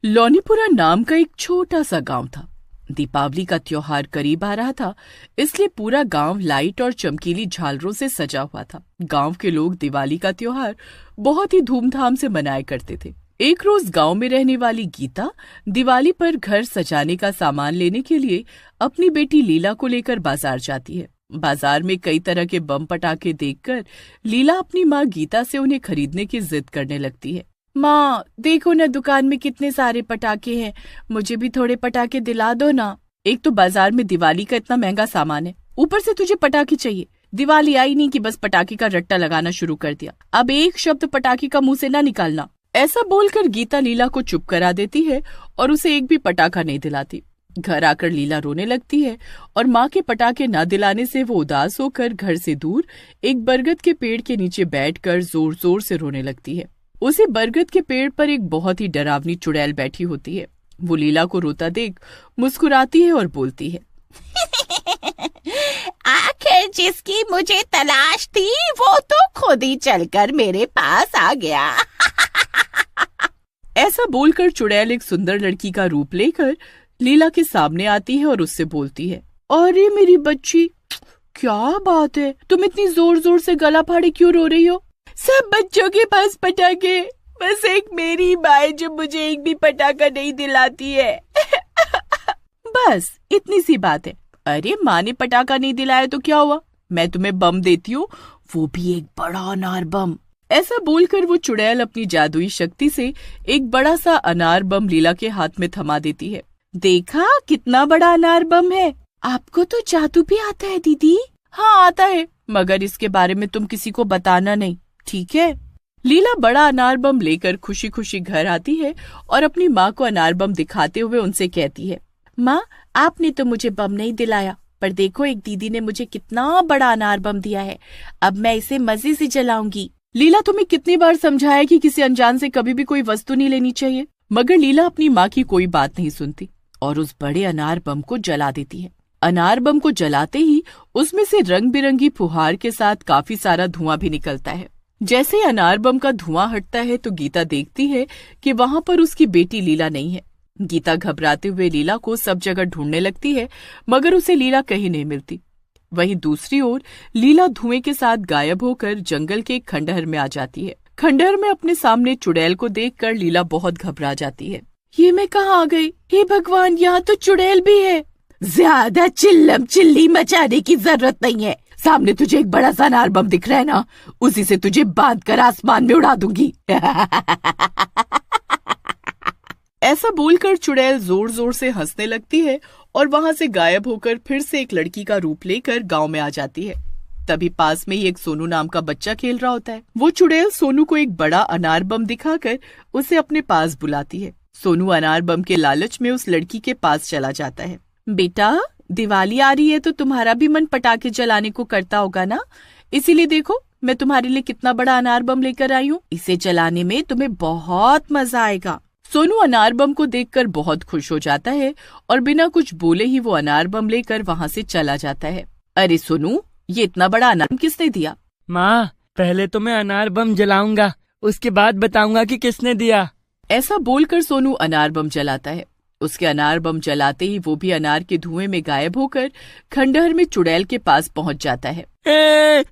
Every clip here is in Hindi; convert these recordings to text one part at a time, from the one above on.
लौनीपुरा नाम का एक छोटा सा गांव था। दीपावली का त्योहार करीब आ रहा था, इसलिए पूरा गांव लाइट और चमकीली झालरों से सजा हुआ था। गांव के लोग दिवाली का त्योहार बहुत ही धूमधाम से मनाया करते थे। एक रोज गांव में रहने वाली गीता दिवाली पर घर सजाने का सामान लेने के लिए अपनी बेटी लीला को लेकर बाजार जाती है। बाजार में कई तरह के बम पटाखे देखकर लीला अपनी माँ गीता से उन्हें खरीदने की जिद करने लगती है। माँ, देखो ना, दुकान में कितने सारे पटाखे हैं, मुझे भी थोड़े पटाखे दिला दो ना। एक तो बाजार में दिवाली का इतना महंगा सामान है, ऊपर से तुझे पटाखे चाहिए। दिवाली आई नहीं कि बस पटाखे का रट्टा लगाना शुरू कर दिया। अब एक शब्द पटाखे का मुंह से ना निकालना। ऐसा बोलकर गीता लीला को चुप करा देती है और उसे एक भी पटाखा नहीं दिलाती। घर आकर लीला रोने लगती है और माँ के पटाखे न दिलाने से वो उदास होकर घर से दूर एक बरगद के पेड़ के नीचे बैठकर जोर जोर से रोने लगती है। उसी बरगद के पेड़ पर एक बहुत ही डरावनी चुड़ैल बैठी होती है। वो लीला को रोता देख मुस्कुराती है और बोलती है, आखिर जिसकी मुझे तलाश थी वो तो खुद ही चलकर मेरे पास आ गया। ऐसा बोलकर चुड़ैल एक सुंदर लड़की का रूप लेकर लीला के सामने आती है और उससे बोलती है, अरे मेरी बच्ची, क्या बात है, तुम इतनी जोर जोर से गला फाड़े क्यों रो रही हो? सब बच्चों के पास पटाखे, बस एक मेरी माँ है जो मुझे एक भी पटाखा नहीं दिलाती है। बस इतनी सी बात है। अरे माँ ने पटाखा नहीं दिलाया तो क्या हुआ, मैं तुम्हें बम देती हूँ, वो भी एक बड़ा अनार बम। ऐसा बोलकर वो चुड़ैल अपनी जादुई शक्ति से एक बड़ा सा अनार बम लीला के हाथ में थमा देती है। देखा कितना बड़ा अनार बम है। आपको तो जादू भी आता है दीदी? हाँ आता है, मगर इसके बारे में तुम किसी को बताना नहीं, ठीक है? लीला बड़ा अनार बम लेकर खुशी खुशी घर आती है और अपनी माँ को अनार बम दिखाते हुए उनसे कहती है, माँ, आपने तो मुझे बम नहीं दिलाया, पर देखो एक दीदी ने मुझे कितना बड़ा अनार बम दिया है, अब मैं इसे मजे से जलाऊंगी। लीला, तुम्हें कितनी बार समझाया कि किसी अनजान से कभी भी कोई वस्तु नहीं लेनी चाहिए, मगर लीला अपनी माँ की कोई बात नहीं सुनती और उस बड़े अनार बम को जला देती है। अनार बम को जलाते ही उसमें से रंग बिरंगी फुहार के साथ काफी सारा धुआं भी निकलता है। जैसे ही अनार बम का धुआं हटता है तो गीता देखती है कि वहाँ पर उसकी बेटी लीला नहीं है। गीता घबराते हुए लीला को सब जगह ढूंढने लगती है, मगर उसे लीला कहीं नहीं मिलती। वहीं दूसरी ओर लीला धुएं के साथ गायब होकर जंगल के एक खंडहर में आ जाती है। खंडहर में अपने सामने चुड़ैल को देखकर लीला बहुत घबरा जाती है। ये मैं कहाँ आ गई? हे भगवान, यहाँ तो चुड़ैल भी है। ज्यादा चिल्लम चिल्ली मचाने की जरूरत नहीं है, सामने तुझे एक बड़ा सा अनार बम दिख रहा है ना, उसी से तुझे बांध कर आसमान में उड़ा दूंगी। ऐसा बोलकर चुड़ैल जोर जोर से हंसने लगती है और वहाँ से गायब होकर फिर से एक लड़की का रूप लेकर गांव में आ जाती है। तभी पास में ही एक सोनू नाम का बच्चा खेल रहा होता है। वो चुड़ैल सोनू को एक बड़ा अनार बम दिखाकर उसे अपने पास बुलाती है। सोनू अनार बम के लालच में उस लड़की के पास चला जाता है। बेटा, दिवाली आ रही है तो तुम्हारा भी मन पटाखे जलाने को करता होगा ना, इसीलिए देखो मैं तुम्हारे लिए कितना बड़ा अनार बम लेकर आई हूँ, इसे जलाने में तुम्हें बहुत मजा आएगा। सोनू अनार बम को देखकर बहुत खुश हो जाता है और बिना कुछ बोले ही वो अनार बम लेकर वहाँ से चला जाता है। अरे सोनू, ये इतना बड़ा अनार किसने दिया? माँ, पहले तो मैं अनार बम जलाऊंगा, उसके बाद बताऊंगा कि किसने दिया। ऐसा बोलकर सोनू अनार बम जलाता है। उसके अनार बम जलाते ही वो भी अनार के धुएं में गायब होकर खंडहर में चुड़ैल के पास पहुंच जाता है।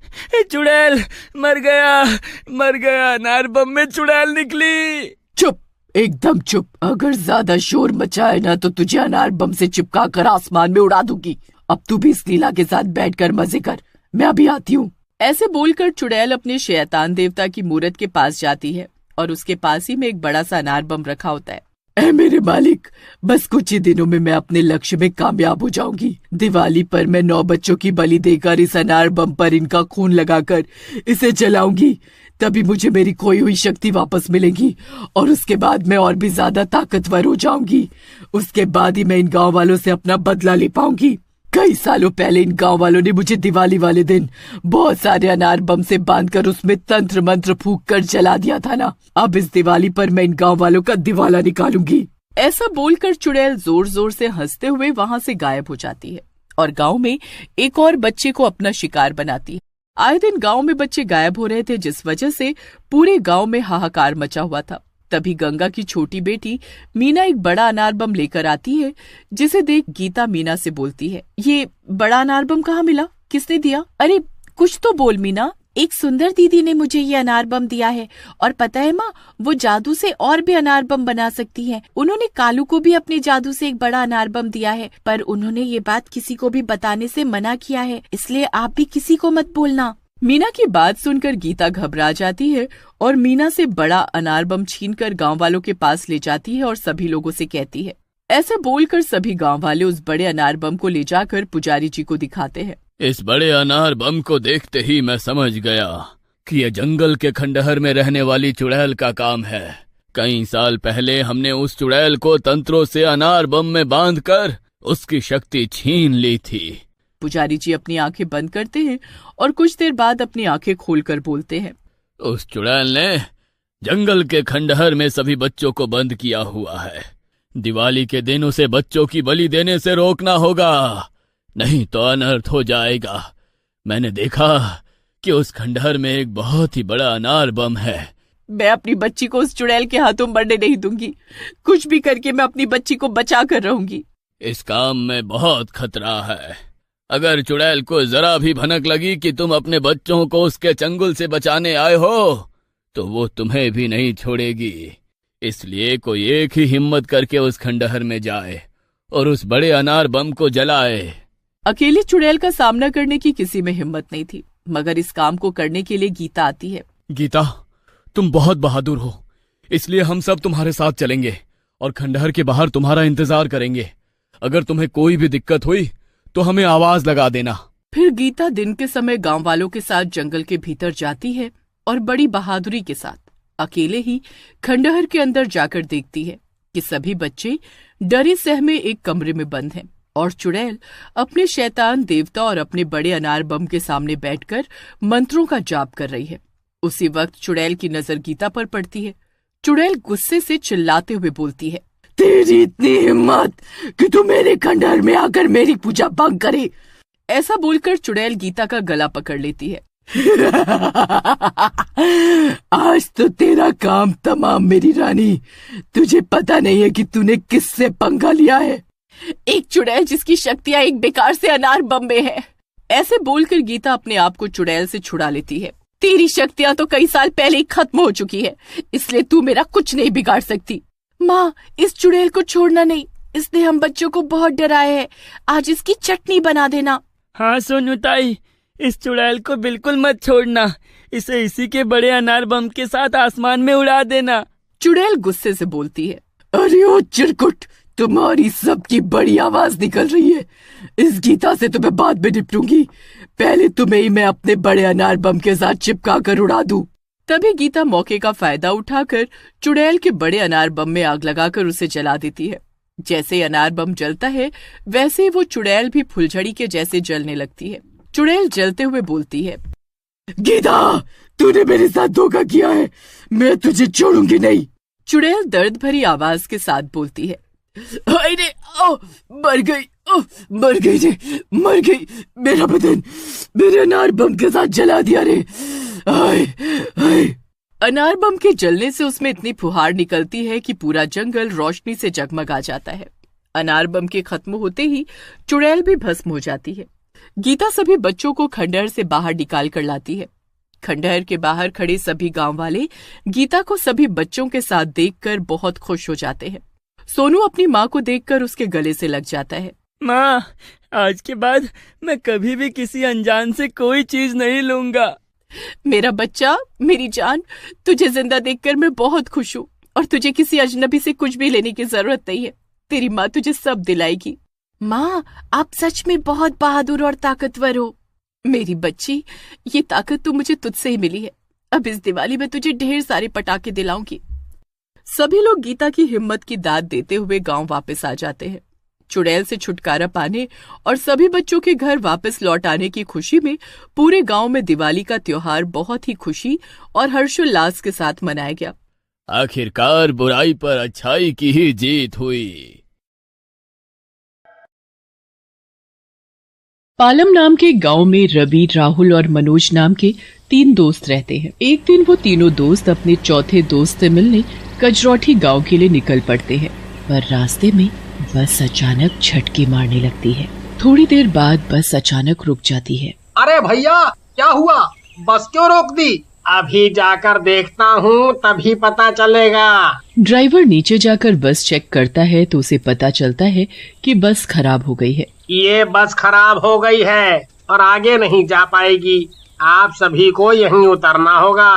चुड़ैल मर गया, अनार बम में चुड़ैल निकली। चुप, एकदम चुप, अगर ज्यादा शोर मचाए ना तो तुझे अनार बम से चिपका कर आसमान में उड़ा दूंगी। अब तू भी इस लीला के साथ बैठकर मजे कर, मैं अभी आती हूँ। ऐसे बोलकर चुड़ैल अपने शैतान देवता की मूरत के पास जाती है और उसके पास ही में एक बड़ा सा अनार बम रखा होता है। ऐ मेरे मालिक, बस कुछ ही दिनों में मैं अपने लक्ष्य में कामयाब हो जाऊंगी। दिवाली पर मैं 9 बच्चों की बलि देकर इस अनार बम पर इनका खून लगाकर इसे जलाऊंगी, तभी मुझे मेरी खोई हुई शक्ति वापस मिलेगी और उसके बाद मैं और भी ज्यादा ताकतवर हो जाऊंगी। उसके बाद ही मैं इन गांव वालों से अपना बदला ले पाऊंगी। कई सालों पहले इन गांव वालों ने मुझे दिवाली वाले दिन बहुत सारे अनार बम से बांधकर उसमें तंत्र मंत्र फूंक कर जला दिया था ना, अब इस दिवाली पर मैं इन गांव वालों का दिवाला निकालूंगी। ऐसा बोलकर चुड़ैल जोर जोर से हंसते हुए वहाँ से गायब हो जाती है और गांव में एक और बच्चे को अपना शिकार बनाती है। आए दिन गांव में बच्चे गायब हो रहे थे, जिस वजह से पूरे गांव में हाहाकार मचा हुआ था। तभी गंगा की छोटी बेटी मीना एक बड़ा अनार बम लेकर आती है, जिसे देख गीता मीना से बोलती है, ये बड़ा अनार बम कहाँ मिला, किसने दिया? अरे कुछ तो बोल मीना। एक सुंदर दीदी ने मुझे ये अनार बम दिया है, और पता है माँ, वो जादू से और भी अनार बम बना सकती है। उन्होंने कालू को भी अपने जादू से एक बड़ा अनार बम दिया है, पर उन्होंने ये बात किसी को भी बताने से मना किया है, इसलिए आप भी किसी को मत बोलना। मीना की बात सुनकर गीता घबरा जाती है और मीना से बड़ा अनार बम छीनकर गांव वालों के पास ले जाती है और सभी लोगों से कहती है। ऐसे बोलकर सभी गांव वाले उस बड़े अनार बम को ले जाकर पुजारी जी को दिखाते हैं। इस बड़े अनार बम को देखते ही मैं समझ गया कि ये जंगल के खंडहर में रहने वाली चुड़ैल का काम है। कई साल पहले हमने उस चुड़ैल को तंत्रों से अनार बम में बांधकर उसकी शक्ति छीन ली थी। पुजारी जी अपनी आंखें बंद करते हैं और कुछ देर बाद अपनी आंखें खोलकर बोलते हैं, उस चुड़ैल ने जंगल के खंडहर में सभी बच्चों को बंद किया हुआ है। दिवाली के दिन उसे बच्चों की बलि देने से रोकना होगा, नहीं तो अनर्थ हो जाएगा। मैंने देखा कि उस खंडहर में एक बहुत ही बड़ा अनार बम है। मैं अपनी बच्ची को उस चुड़ैल के हाथों मरने नहीं दूंगी। कुछ भी करके मैं अपनी बच्ची को बचा कर रहूंगी। इस काम में बहुत खतरा है। अगर चुड़ैल को जरा भी भनक लगी कि तुम अपने बच्चों को उसके चंगुल से बचाने आए हो, तो वो तुम्हें भी नहीं छोड़ेगी। इसलिए कोई एक ही हिम्मत करके उस खंडहर में जाए और उस बड़े अनार बम को जलाए। अकेली चुड़ैल का सामना करने की किसी में हिम्मत नहीं थी, मगर इस काम को करने के लिए गीता आती है। गीता, तुम बहुत बहादुर हो, इसलिए हम सब तुम्हारे साथ चलेंगे और खंडहर के बाहर तुम्हारा इंतजार करेंगे। अगर तुम्हें कोई भी दिक्कत हुई तो हमें आवाज लगा देना। फिर गीता दिन के समय गांव वालों के साथ जंगल के भीतर जाती है और बड़ी बहादुरी के साथ अकेले ही खंडहर के अंदर जाकर देखती है कि सभी बच्चे डरे सहमे एक कमरे में बंद हैं और चुड़ैल अपने शैतान देवता और अपने बड़े अनार बम के सामने बैठकर मंत्रों का जाप कर रही है। उसी वक्त चुड़ैल की नजर गीता पर पड़ती है। चुड़ैल गुस्से से चिल्लाते हुए बोलती है, तेरी इतनी हिम्मत कि तू मेरे खंडहर में आकर मेरी पूजा भंग करे। ऐसा बोलकर चुड़ैल गीता का गला पकड़ लेती है। आज तो तेरा काम तमाम मेरी रानी। तुझे पता नहीं है कि तूने किससे पंगा लिया है। एक चुड़ैल जिसकी शक्तियां एक बेकार से अनार बम में है। ऐसे बोलकर गीता अपने आप को चुड़ैल से छुड़ा लेती है। तेरी शक्तियां तो कई साल पहले ही खत्म हो चुकी है, इसलिए तू मेरा कुछ नहीं बिगाड़ सकती। माँ, इस चुड़ैल को छोड़ना नहीं, इसने हम बच्चों को बहुत डराया है। आज इसकी चटनी बना देना। हाँ सोनू ताई, इस चुड़ैल को बिल्कुल मत छोड़ना। इसे इसी के बड़े अनार बम के साथ आसमान में उड़ा देना। चुड़ैल गुस्से से बोलती है, अरे ओ चिरकुट, तुम्हारी सबकी बड़ी आवाज निकल रही है। इस गीता से तो मैं बाद में निपटूंगी। पहले तुम्हें ही मैं अपने बड़े अनार बम के साथ चिपका कर उड़ा दूं। तभी गीता मौके का फायदा उठाकर चुड़ैल के बड़े अनार बम में आग लगाकर उसे जला देती है। जैसे अनार बम जलता है वैसे ही वो चुड़ैल भी फुलझड़ी के जैसे जलने लगती है। चुड़ैल जलते हुए बोलती है, गीता, तूने मेरे साथ धोखा किया है, मैं तुझे छोड़ूंगी नहीं। चुड़ैल दर्द भरी आवाज के साथ बोलती है, अरे मर गई, मर गई रे, मर गई। मेरा बदन मेरे अनार बम के साथ जला दिया रे। आए, आए। अनार बम के जलने से उसमें इतनी फुहार निकलती है कि पूरा जंगल रोशनी से जगमगा जाता है। अनार बम के खत्म होते ही चुड़ैल भी भस्म हो जाती है। गीता सभी बच्चों को खंडहर से बाहर निकाल कर लाती है। खंडहर के बाहर खड़े सभी गांव वाले गीता को सभी बच्चों के साथ देखकर बहुत खुश हो जाते हैं। सोनू अपनी माँ को देखकर उसके गले से लग जाता है। माँ, आज के बाद मैं कभी भी किसी अनजान से कोई चीज नहीं लूंगा। मेरा बच्चा, मेरी जान, तुझे जिंदा देखकर मैं बहुत खुश हूँ और तुझे किसी अजनबी से कुछ भी लेने की जरूरत नहीं है। तेरी माँ तुझे सब दिलाएगी। माँ, आप सच में बहुत बहादुर और ताकतवर हो। मेरी बच्ची, ये ताकत तो मुझे तुझसे ही मिली है। अब इस दिवाली में तुझे ढेर सारे पटाखे दिलाऊंगी। सभी लोग गीता की हिम्मत की दाद देते हुए गांव वापस आ जाते हैं। चुड़ैल से छुटकारा पाने और सभी बच्चों के घर वापस लौट आने की खुशी में पूरे गांव में दिवाली का त्योहार बहुत ही खुशी और हर्षोल्लास के साथ मनाया गया। आखिरकार बुराई पर अच्छाई की ही जीत हुई। पालम नाम के गांव में रवि, राहुल और मनोज नाम के 3 दोस्त रहते हैं। एक दिन वो तीनों दोस्त अपने चौथे दोस्त से मिलने कजरौठी गांव के लिए निकल पड़ते हैं, पर रास्ते में बस अचानक झटके मारने लगती है। थोड़ी देर बाद बस अचानक रुक जाती है। अरे भैया, क्या हुआ? बस क्यों रोक दी? अभी जाकर देखता हूँ, तभी पता चलेगा। ड्राइवर नीचे जाकर बस चेक करता है तो उसे पता चलता है कि बस खराब हो गई है। ये बस खराब हो गई है और आगे नहीं जा पाएगी। आप सभी को यहीं उतरना होगा।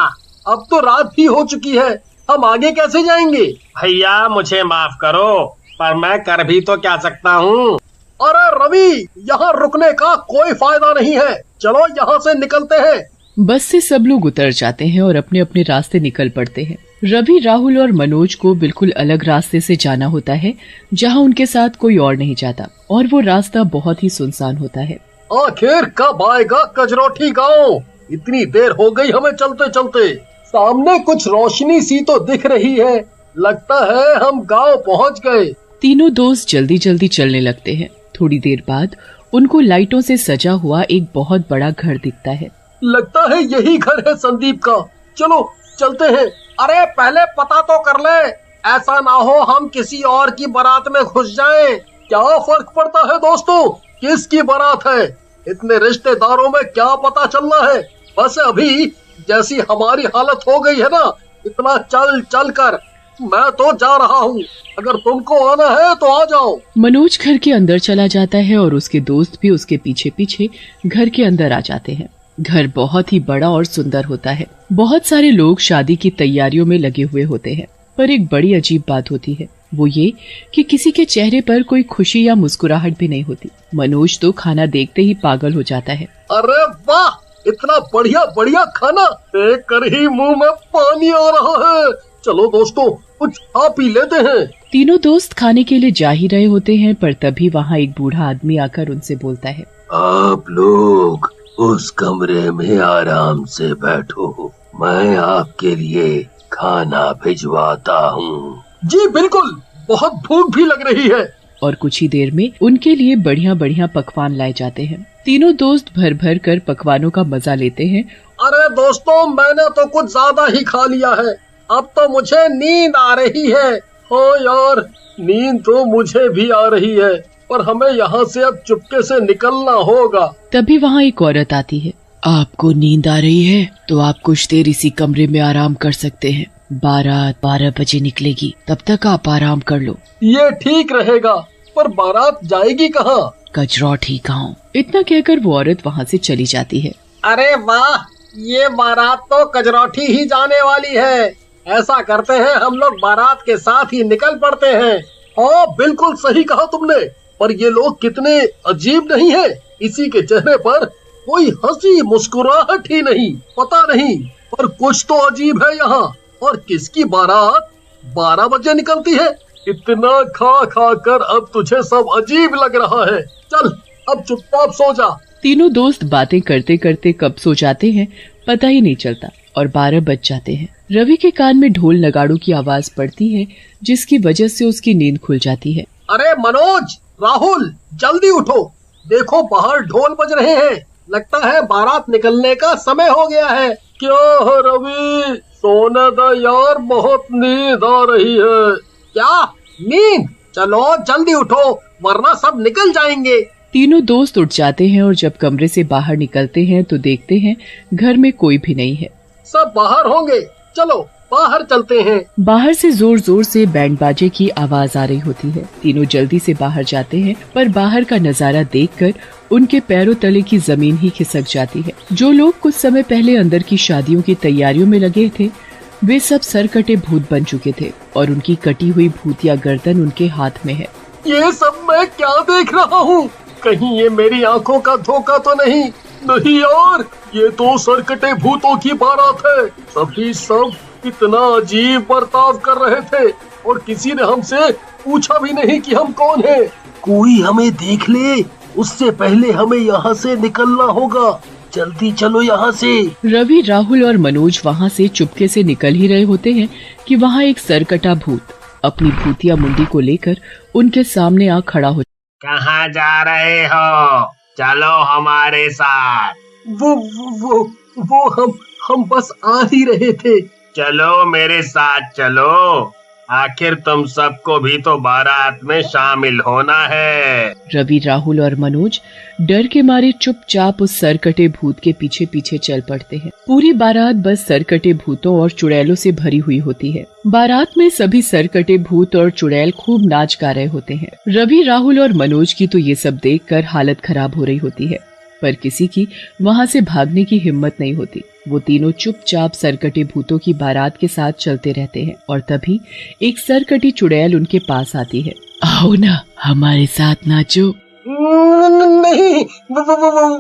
अब तो रात ही हो चुकी है, हम आगे कैसे जाएंगे? भैया मुझे माफ करो, पर मैं कर भी तो क्या सकता हूँ। अरे रवि, यहाँ रुकने का कोई फायदा नहीं है, चलो यहाँ से निकलते हैं। बस से सब लोग उतर जाते हैं और अपने अपने रास्ते निकल पड़ते हैं। रवि, राहुल और मनोज को बिल्कुल अलग रास्ते से जाना होता है, जहाँ उनके साथ कोई और नहीं जाता, और वो रास्ता बहुत ही सुनसान होता है। आखिर कब आएगा कजरौठी गांव? इतनी देर हो गई हमें चलते चलते। सामने कुछ रोशनी सी तो दिख रही है, लगता है हम गांव पहुंच गए। तीनों दोस्त जल्दी जल्दी चलने लगते हैं। थोड़ी देर बाद उनको लाइटों से सजा हुआ एक बहुत बड़ा घर दिखता है। लगता है यही घर है संदीप का, चलो चलते हैं। अरे पहले पता तो कर ले, ऐसा ना हो हम किसी और की बारात में घुस जाएं। क्या फर्क पड़ता है दोस्तों, किसकी बारात है? इतने रिश्तेदारों में क्या पता चलना है। बस अभी जैसी हमारी हालत हो गई है ना, इतना चल चल कर मैं तो जा रहा हूँ। अगर तुमको आना है तो आ जाओ। मनोज घर के अंदर चला जाता है और उसके दोस्त भी उसके पीछे पीछे घर के अंदर आ जाते हैं। घर बहुत ही बड़ा और सुंदर होता है। बहुत सारे लोग शादी की तैयारियों में लगे हुए होते हैं, पर एक बड़ी अजीब बात होती है, वो ये कि किसी के चेहरे पर कोई खुशी या मुस्कुराहट भी नहीं होती। मनोज तो खाना देखते ही पागल हो जाता है। अरे वाह, इतना बढ़िया बढ़िया खाना देख कर ही मुंह में पानी आ रहा है। चलो दोस्तों, कुछ खा पी लेते हैं। तीनों दोस्त खाने के लिए जा ही रहे होते हैं, पर तभी वहाँ एक बूढ़ा आदमी आकर उनसे बोलता है, आप लोग उस कमरे में आराम से बैठो, मैं आपके लिए खाना भिजवाता हूँ। जी बिल्कुल, बहुत भूख भी लग रही है। और कुछ ही देर में उनके लिए बढ़िया बढ़िया पकवान लाए जाते हैं। तीनों दोस्त भर भर कर पकवानों का मजा लेते हैं। अरे दोस्तों, मैंने तो कुछ ज्यादा ही खा लिया है, अब तो मुझे नींद आ रही है। हाँ यार, नींद तो मुझे भी आ रही है, पर हमें यहाँ से अब चुपके से निकलना होगा। तभी वहाँ एक औरत आती है। आपको नींद आ रही है तो आप कुछ देर इसी कमरे में आराम कर सकते हैं। बारात 12 बजे निकलेगी, तब तक आप आराम कर लो। ये ठीक रहेगा, पर बारात जाएगी कहाँ? कजरौठी गाँव। इतना कहकर वो औरत वहाँ से चली जाती है। अरे वाह, ये बारात तो कजरौठी ही जाने वाली है। ऐसा करते हैं, हम लोग बारात के साथ ही निकल पड़ते हैं। हाँ बिल्कुल सही कहा तुमने, पर ये लोग कितने अजीब नहीं है। इसी के चेहरे पर कोई हंसी मुस्कुराहट ही नहीं, पता नहीं, पर कुछ तो अजीब है यहाँ। और किसकी बारात 12 बजे निकलती है? इतना खा खा कर अब तुझे सब अजीब लग रहा है। चल अब चुपचाप सो जा। तीनों दोस्त बातें करते करते कब सो जाते हैं पता ही नहीं चलता और 12 बज जाते हैं। रवि के कान में ढोल नगाड़ों की आवाज पड़ती है, जिसकी वजह से उसकी नींद खुल जाती है। अरे मनोज, राहुल, जल्दी उठो, देखो बाहर ढोल बज रहे हैं। लगता है बारात निकलने का समय हो गया है। क्या है रवि, सोने दो यार, बहुत नींद आ रही है। क्या नींद? चलो जल्दी उठो, वरना सब निकल जाएंगे। तीनों दोस्त उठ जाते हैं और जब कमरे से बाहर निकलते हैं तो देखते हैं घर में कोई भी नहीं है। सब बाहर होंगे, चलो बाहर चलते हैं। बाहर से जोर जोर से बैंड बाजे की आवाज आ रही होती है। तीनों जल्दी से बाहर जाते हैं, पर बाहर का नजारा देखकर उनके पैरों तले की जमीन ही खिसक जाती है। जो लोग कुछ समय पहले अंदर की शादियों की तैयारियों में लगे थे, वे सब सरकटे भूत बन चुके थे और उनकी कटी हुई भूतिया गर्दन उनके हाथ में है। ये सब मैं क्या देख रहा हूँ? कहीं ये मेरी आंखों का धोखा तो नहीं? नहीं यार, ये तो सरकटे भूतों की बारात है। सभी सब इतना अजीब बर्ताव कर रहे थे और किसी ने हमसे पूछा भी नहीं कि हम कौन हैं। कोई हमें देख ले, उससे पहले हमें यहाँ से निकलना होगा। जल्दी चलो यहाँ से। रवि, राहुल और मनोज वहाँ से चुपके से निकल ही रहे होते हैं कि वहाँ एक सरकटा भूत अपनी भूतिया मुंडी को लेकर उनके सामने आ खड़ा हो। कहाँ जा रहे हो? चलो हमारे साथ। वो हम बस आ ही रहे थे। चलो मेरे साथ चलो, आखिर तुम सबको भी तो बारात में शामिल होना है। रवि, राहुल और मनोज डर के मारे चुपचाप उस सरकटे भूत के पीछे पीछे चल पड़ते हैं। पूरी बारात बस सरकटे भूतों और चुड़ैलों से भरी हुई होती है। बारात में सभी सरकटे भूत और चुड़ैल खूब नाच गा रहे होते हैं। रवि, राहुल और मनोज की तो ये सब देखकर हालत खराब हो रही होती है, पर किसी की वहाँ से भागने की हिम्मत नहीं होती। वो तीनों चुपचाप सरकटे भूतों की बारात के साथ चलते रहते हैं और तभी एक सरकटी चुड़ैल उनके पास आती है। आओ ना, हमारे साथ नाचो। नहीं,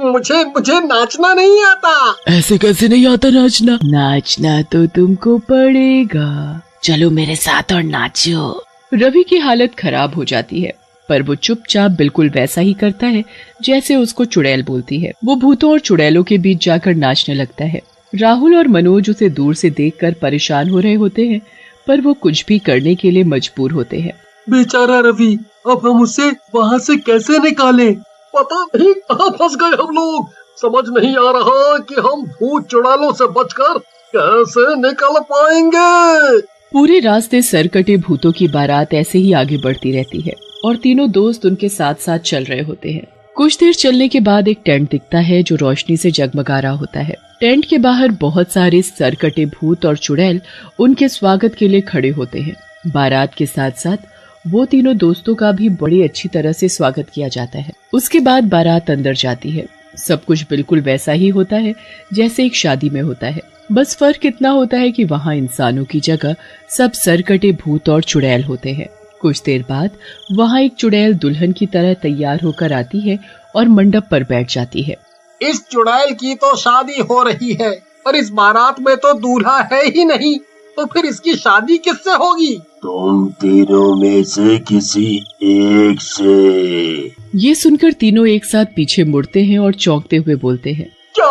मुझे नाचना नहीं आता। ऐसे कैसे नहीं आता नाचना? नाचना तो तुमको पड़ेगा, चलो मेरे साथ और नाचो। रवि की हालत खराब हो जाती है, पर वो चुपचाप बिल्कुल वैसा ही करता है जैसे उसको चुड़ैल बोलती है। वो भूतों और चुड़ैलों के बीच जाकर नाचने लगता है। राहुल और मनोज उसे दूर से देखकर परेशान हो रहे होते हैं, पर वो कुछ भी करने के लिए मजबूर होते हैं। बेचारा रवि, अब हम उसे वहाँ से कैसे निकालें? पता नहीं कहाँ फंस गए हम लोग। समझ नहीं आ रहा कि हम भूत चुड़ैलों से बचकर कैसे निकल पाएंगे। पूरे रास्ते सरकटे भूतों की बारात ऐसे ही आगे बढ़ती रहती है और तीनों दोस्त उनके साथ साथ चल रहे होते हैं। कुछ देर चलने के बाद एक टेंट दिखता है जो रोशनी से जगमगा रहा होता है। टेंट के बाहर बहुत सारे सरकटे भूत और चुड़ैल उनके स्वागत के लिए खड़े होते हैं। बारात के साथ साथ वो तीनों दोस्तों का भी बड़ी अच्छी तरह से स्वागत किया जाता है। उसके बाद बारात अंदर जाती है। सब कुछ बिल्कुल वैसा ही होता है जैसे एक शादी में होता है, बस फर्क इतना होता है कि वहाँ इंसानों की जगह सब सरकटे भूत और चुड़ैल होते हैं। कुछ देर बाद वहाँ एक चुड़ैल दुल्हन की तरह तैयार होकर आती है और मंडप पर बैठ जाती है। इस चुड़ैल की तो शादी हो रही है, पर इस बारात में तो दूल्हा है ही नहीं, तो फिर इसकी शादी किससे होगी? तुम तीनों में से किसी एक से। ये सुनकर तीनों एक साथ पीछे मुड़ते हैं और चौंकते हुए बोलते हैं, क्या?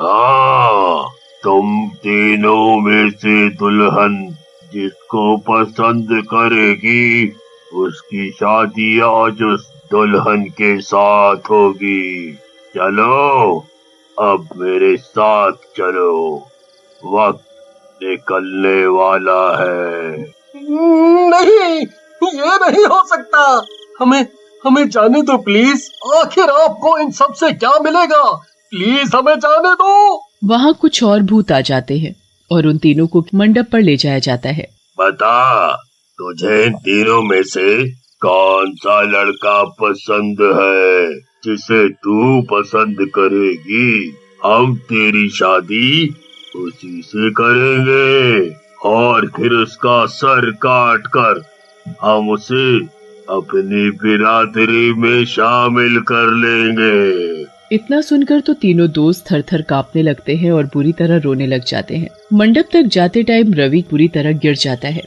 हाँ, तुम तीनों में से दुल्हन जिसको पसंद करेगी उसकी शादी आज उस दुल्हन के साथ होगी। चलो, अब मेरे साथ चलो, वक्त निकलने वाला है। नहीं, ये नहीं हो सकता। हमें जाने दो प्लीज। आखिर आपको इन सब से क्या मिलेगा? प्लीज हमें जाने दो। वहाँ कुछ और भूत आ जाते हैं और उन तीनों को मंडप पर ले जाया जाता है। बता, तुझे इन तीनों में से कौन सा लड़का पसंद है जिसे तू पसंद करेगी? हम तेरी शादी उसी से करेंगे और फिर उसका सर काट कर हम उसे अपनी बिरादरी में शामिल कर लेंगे। इतना सुनकर तो तीनों दोस्त थर थर कांपने लगते हैं और बुरी तरह रोने लग जाते हैं। मंडप तक जाते टाइम रवि पूरी तरह गिर जाता है।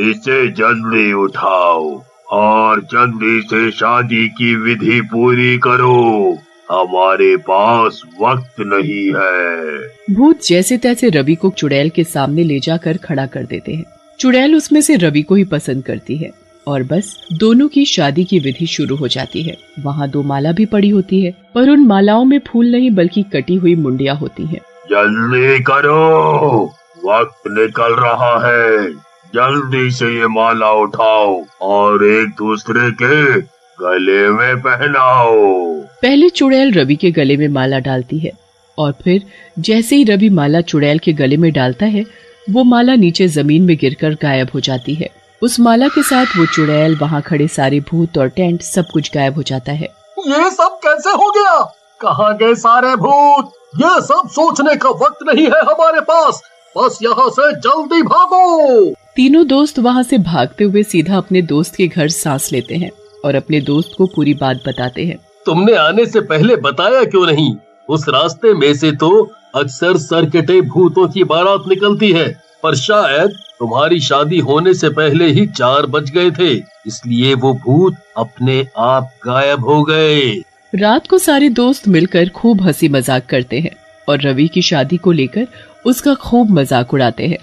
इसे जल्दी उठाओ और जल्दी से शादी की विधि पूरी करो, हमारे पास वक्त नहीं है। भूत जैसे तैसे रवि को चुड़ैल के सामने ले जाकर खड़ा कर देते हैं। चुड़ैल उसमें से रवि को ही पसंद करती है और बस दोनों की शादी की विधि शुरू हो जाती है। वहाँ 2 माला भी पड़ी होती है, पर उन मालाओं में फूल नहीं बल्कि कटी हुई मुंडिया होती हैं। जल्दी करो, वक्त निकल रहा है। जल्दी से ये माला उठाओ और एक दूसरे के गले में पहनाओ। पहले चुड़ैल रवि के गले में माला डालती है और फिर जैसे ही रवि माला चुड़ैल के गले में डालता है, वो माला नीचे जमीन में गिरकर गायब हो जाती है। उस माला के साथ वो चुड़ैल, वहाँ खड़े सारे भूत और टेंट सब कुछ गायब हो जाता है। ये सब कैसे हो गया? कहाँ गए सारे भूत? ये सब सोचने का वक्त नहीं है हमारे पास, बस यहाँ से जल्दी भागो। तीनों दोस्त वहाँ से भागते हुए सीधा अपने दोस्त के घर सांस लेते हैं और अपने दोस्त को पूरी बात बताते हैं। तुमने आने से पहले बताया क्यों नहीं? उस रास्ते में से तो अक्सर सरकटे भूतों की बारात निकलती है, पर शायद तुम्हारी शादी होने से पहले ही 4 बज गए थे, इसलिए वो भूत अपने आप गायब हो गए। रात को सारे दोस्त मिलकर खूब हंसी मजाक करते हैं और रवि की शादी को लेकर उसका खूब मजाक उड़ाते हैं।